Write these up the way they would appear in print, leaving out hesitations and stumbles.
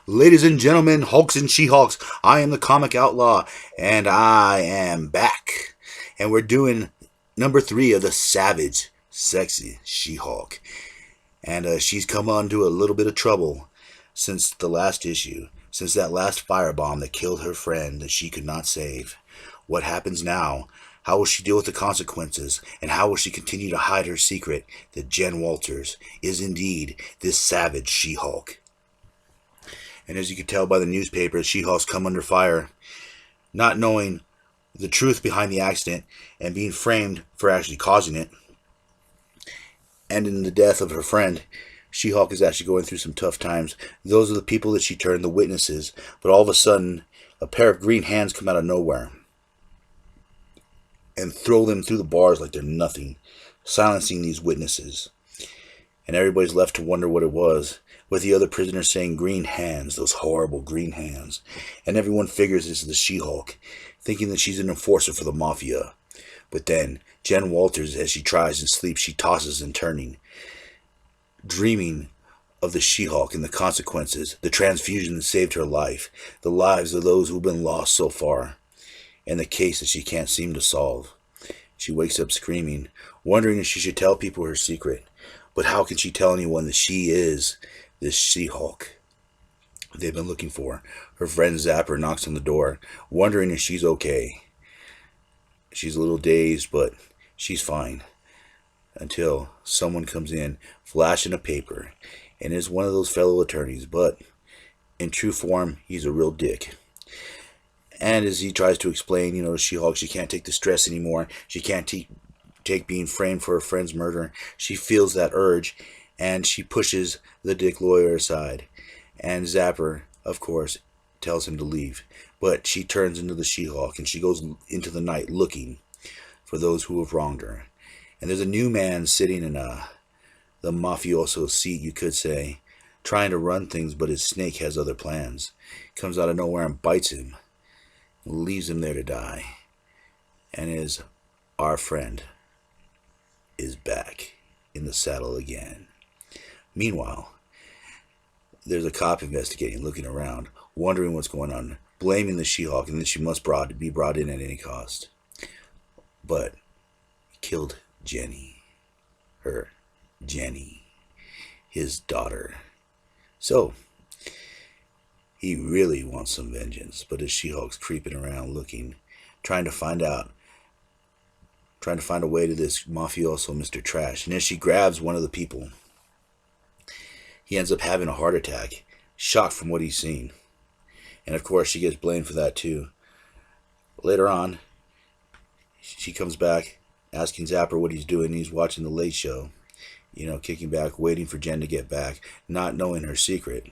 Ladies and gentlemen, Hulks and She-Hulks, I am the Comic Outlaw, and I am back. And we're doing number 3 of the Savage, Sexy She-Hulk. And she's come onto a little bit of trouble since the last issue, since that last firebomb that killed her friend that she could not save. What happens now? How will she deal with the consequences? And how will she continue to hide her secret that Jen Walters is indeed this savage She-Hulk? And as you can tell by the newspaper, She-Hulk's come under fire, not knowing the truth behind the accident and being framed for actually causing it. And in the death of her friend, She-Hulk is actually going through some tough times. Those are the people that she turned, the witnesses. But all of a sudden, a pair of green hands come out of nowhere and throw them through the bars like they're nothing, silencing these witnesses. And everybody's left to wonder what it was, with the other prisoners saying green hands, those horrible green hands. And everyone figures this is the She-Hulk, thinking that she's an enforcer for the Mafia. But then, Jen Walters, as she tries and sleeps, she tosses and turning, dreaming of the She-Hulk and the consequences, the transfusion that saved her life, the lives of those who've been lost so far, and the case that she can't seem to solve. She wakes up screaming, wondering if she should tell people her secret. But how can she tell anyone that she is this She-Hulk they've been looking for? Her friend Zapper knocks on the door, wondering if she's okay. She's a little dazed, but she's fine. Until someone comes in, flashing a paper, and is one of those fellow attorneys, but in true form, he's a real dick. And as he tries to explain, to She-Hulk, she can't take the stress anymore. She can't take being framed for her friend's murder. She feels that urge, and she pushes the dick lawyer aside. And Zapper, of course, tells him to leave. But she turns into the She-Hulk, and she goes into the night looking for those who have wronged her. And there's a new man sitting in the mafioso seat, you could say, trying to run things, but his snake has other plans. Comes out of nowhere and bites him, leaves him there to die. And our friend is back in the saddle again. Meanwhile, there's a cop investigating, looking around, wondering what's going on, blaming the She-Hulk, and that she must be brought in at any cost. But he killed Jenny, his daughter. So he really wants some vengeance, but as She-Hulk's creeping around looking, trying to find a way to this mafioso, Mr. Trash. And as she grabs one of the people, he ends up having a heart attack, shocked from what he's seen. And of course, she gets blamed for that too. Later on, she comes back, asking Zapper what he's doing. He's watching The Late Show, kicking back, waiting for Jen to get back, not knowing her secret.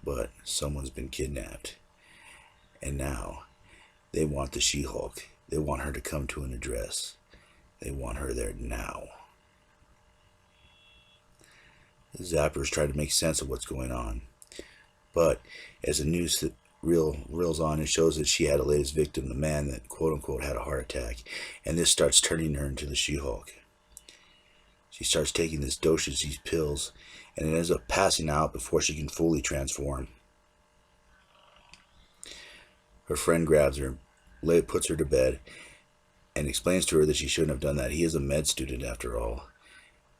But someone's been kidnapped. And now, they want the She-Hulk. They want her to come to an address. They want her there now. Zapper's trying to make sense of what's going on. But as the news reels on, it shows that she had a latest victim, the man that quote-unquote had a heart attack. And this starts turning her into the She-Hulk. She starts taking this dosage, these pills, and it ends up passing out before she can fully transform. Her friend grabs her, puts her to bed, and explains to her that she shouldn't have done that. He is a med student after all.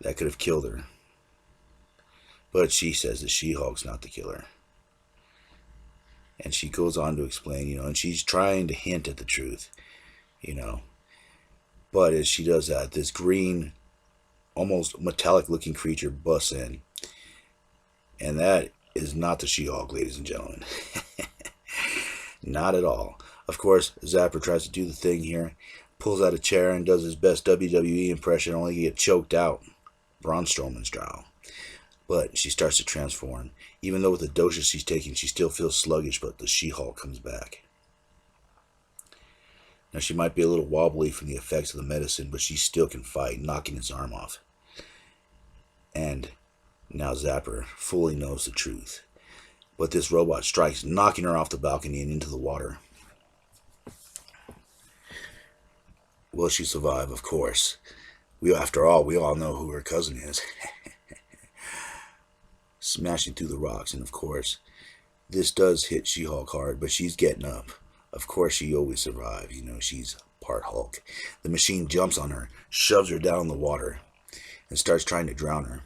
That could have killed her. But she says that She-Hulk's not the killer. And she goes on to explain, and she's trying to hint at the truth, But as she does that, this green, almost metallic-looking creature busts in. And that is not the She-Hulk, ladies and gentlemen. Not at all. Of course, Zapper tries to do the thing here, pulls out a chair and does his best WWE impression, only to get choked out, Braun Strowman style. But she starts to transform. Even though with the dosage she's taking, she still feels sluggish, but the She-Hulk comes back. Now, she might be a little wobbly from the effects of the medicine, but she still can fight, knocking his arm off. And now Zapper fully knows the truth. But this robot strikes, knocking her off the balcony and into the water. Will she survive? Of course. After all, we all know who her cousin is. smashing through the rocks. And of course, this does hit She-Hulk hard, but she's getting up. Of course, she always survives. You know, she's part Hulk. The machine jumps on her, shoves her down in the water, and starts trying to drown her.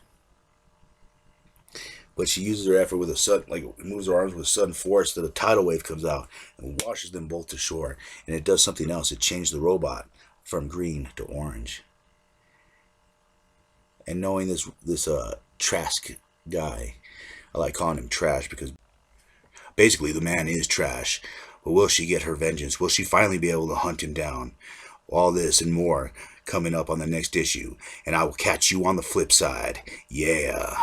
But she uses her effort with a sudden, moves her arms with sudden force that a tidal wave comes out and washes them both to shore. And it does something else. It changed the robot from green to orange. And knowing this Trask guy, I like calling him Trash because basically the man is trash. But will she get her vengeance? Will she finally be able to hunt him down? All this and more coming up on the next issue. And I will catch you on the flip side. Yeah.